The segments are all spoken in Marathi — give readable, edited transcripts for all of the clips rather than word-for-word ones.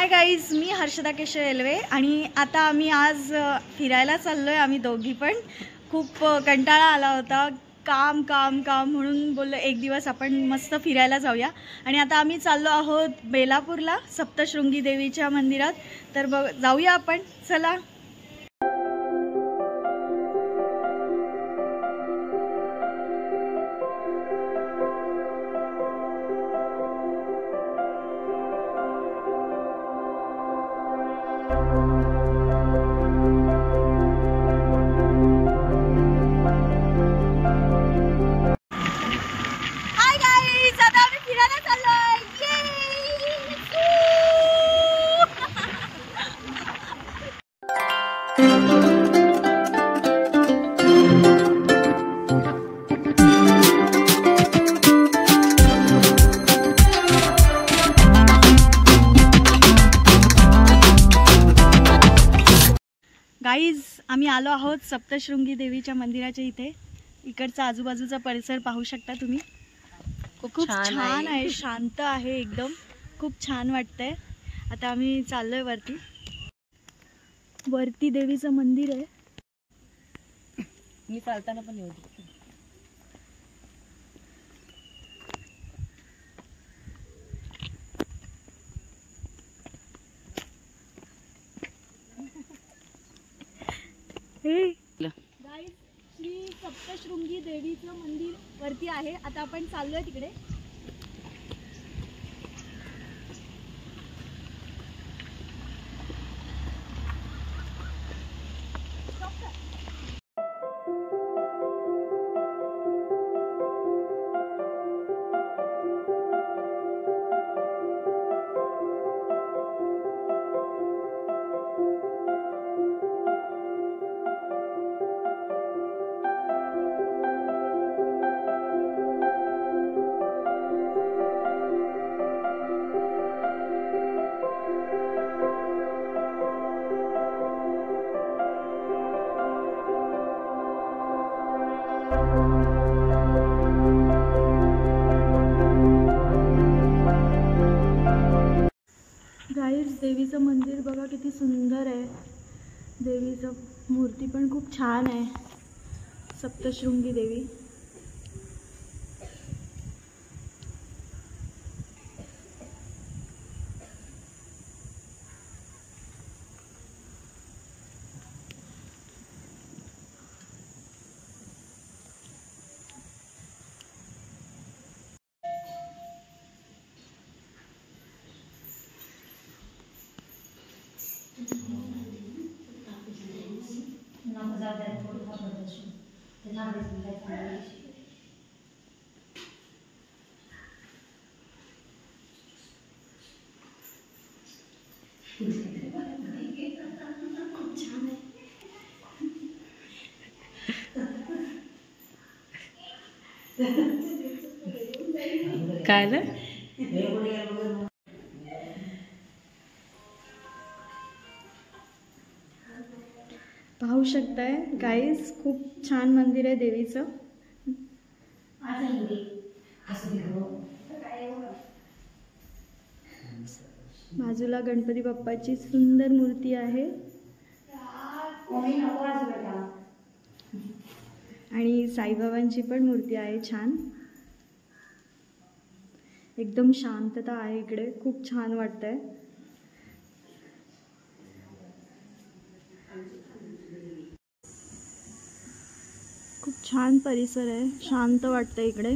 हाय गाईज, मी हर्षदा केशव रेल्वे आणि आता आम्ही आज फिरायला चाललोय. आम्ही दोघी पण खूप कंटाळा आला होता, काम काम काम म्हणून बोललो एक दिवस आपण मस्त फिरायला जाऊया. आणि आता आम्ही चाललो आहोत बेलापूरला सप्तशृंगी देवीच्या मंदिरात. तर जाऊया आपण, चला. गाईज, आम्ही आलो आहोत सप्तशृंगी देवीच्या मंदिराच्या इथे. इकडचा आजूबाजूचा परिसर पाहू शकता तुम्ही. खूप छान आहे, शांत आहे एकदम, खूप छान वाटतंय. आता आम्ही चाललोय वरती. वरती देवीचं मंदिर आहे. मी चालताना पण येऊ. गाईज, श्री सप्तशृंगी देवीचं मंदिर वरती आहे. आता आपण चाललोय तिकडे. गाईज, देवीचं मंदिर बघा किती सुंदर आहे. देवीचं मूर्ती पण खूप छान आहे, सप्तशृंगी देवी. खूप छान आहे. काय ना पाहू शकताय गाईज, खूप छान मंदिर आहे देवीचं. बाजूला गणपती बाप्पाची सुंदर मूर्ती आहे आणि साईबाबांची पण मूर्ती आहे छान. एकदम शांतता आहे इकडे, खूप छान वाटतंय. खूप छान परिसर आहे, शांत वाटतं इकडे.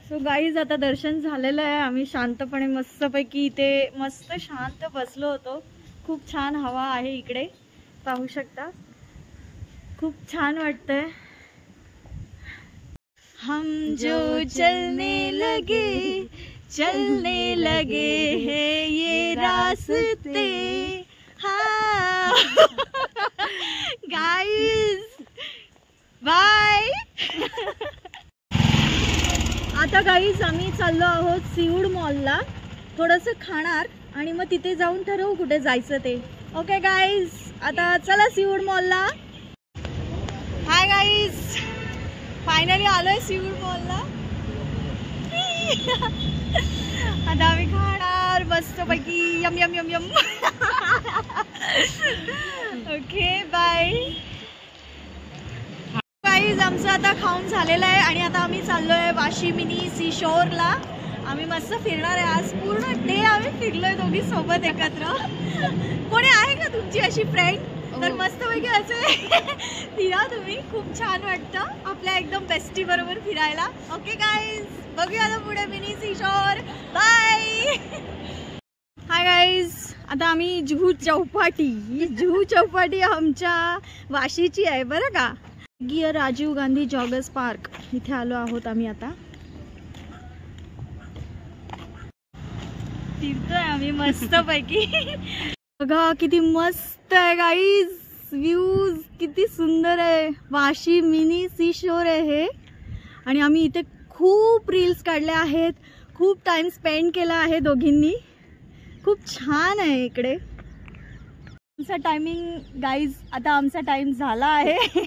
सो गाईज, आता दर्शन झालेलं आहे. आम्ही शांतपणे मस्तपैकी इथे मस्त शांत बसलो होतो. खूप छान हवा आहे इकडे, पाहू शकता. खूप छान वाटतंय. हम जो चलने लगे हैं ये रास्ते. हाँ गाइस, बाय. आता गाईज, आम्ही चाललो आहोत सीऊड मॉलला. थोडंसं खाणार आणि मग तिथे जाऊन ठरवू कुठे जायचं ते. ओके गाईज, आता चला सीऊड मॉलला. हाय गाईज, फायनली आलोय सीवूड मॉलला. आता आम्ही खाणार मस्त पैकी yum yum yum yum. Okay bye guys. आमचं आता खाऊन झालेलं आहे आणि आता आम्ही चाललोय वाशी मिनी सी शोरला. आम्ही मस्त फिरणार आहे आज. पूर्ण डे आम्ही फिरलोय दोघी सोबत एकत्र. कोणी आहे का तुमची अशी फ्रेंड? तर मस्तपैकी असे फिरा तुम्ही. खूप छान वाटतं आपल्या एकदम बेस्टी बरोबर फिरायला. ओके गाईज, बघूया आता पुढे mini sea shore. Bye. Hi guys, आता आम्ही जुहू चौपाटी आमच्या वाशीची आहे बरं का. गियर राजीव गांधी जॉगर्स पार्क इथे आलो आहोत आम्ही. आता फिरतोय आम्ही मस्त पैकी. बघा किती मस्त आहे गाईज. व्ह्यूज किती सुंदर आहे. वाशी मिनी सी शोर आहे हे. आणि आम्ही इथे खूप रील्स काढल्या आहेत. खूप टाइम स्पेंड केला आहे दोघींनी. खूप छान आहे इकडे. आमचा टायमिंग गाईज, आता आमचा टाइम झाला आहे.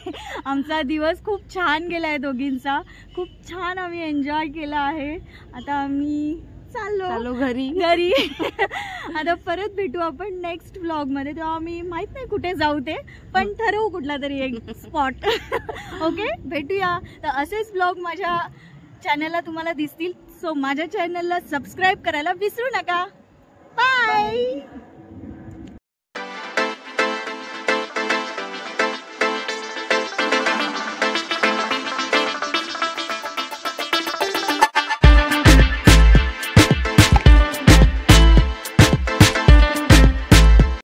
आमचा दिवस खूप छान गेला आहे दोघींचा. खूप छान आम्ही एन्जॉय केला आहे. आता आम्ही चाललो घरी. आता परत भेटू आपण नेक्स्ट व्लॉगमध्ये. तेव्हा आम्ही माहीत नाही कुठे जाऊ ते, पण ठरवू कुठला तरी एक स्पॉट. ओके, भेटूया. तर असेच व्लॉग माझ्या चॅनलला तुम्हाला दिसतील. सो माझ्या चॅनलला सबस्क्राईब करायला विसरू नका. बाय.